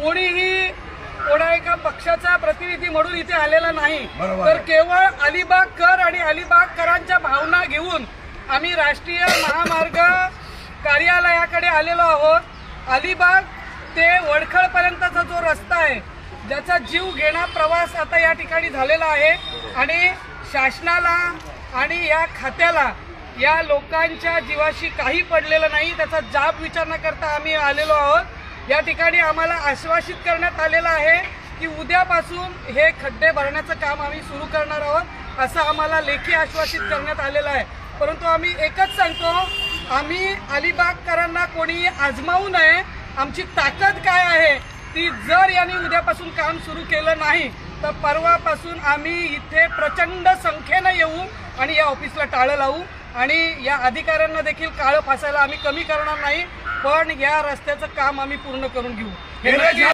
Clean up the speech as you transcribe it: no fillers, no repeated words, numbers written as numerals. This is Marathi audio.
कोणीही एका पक्षाचा प्रतिनिधी म्हणून इथे आलेला नाही, तर केवळ अलिबागकर आणि अलिबागकरांच्या भावना घेऊन आम्ही राष्ट्रीय महामार्ग कार्यालयाकडे आलेलो आहोत। अलिबाग ते वडखळ पर्यंतचा जो रस्ता आहे, ज्याचा जीव घेणा प्रवास आता या ठिकाणी झालेला आहे आणि शासनाला आणि या खात्याला या लोकांच्या जीवाशी काही पडलेलं नाही, त्याचा जाब विचारण्याकरता आम्ही आलेलो आहोत। या ठिकाणी आम्हाला आश्वासित करण्यात आलेलं आहे की उद्यापासून हे खड्डे भरण्याचं काम आम्ही सुरू करणार आहोत, असं आम्हाला लेखी आश्वासित करण्यात आलेलं आहे। परंतु आम्ही एकच सांगतो, आम्ही अलिबागकरांना कोणी आजमावू नये। आमची ताकद काय आहे ती, जर यांनी उद्यापासून काम सुरू केलं नाही तर परवापासून आम्ही इथे प्रचंड संख्येनं येऊ आणि या ऑफिसला टाळं लावू आणि या अधिकाऱ्यांना देखील काळं फासायला आम्ही कमी करणार नाही, पण या रस्त्याचं काम आम्ही पूर्ण करून घेऊ।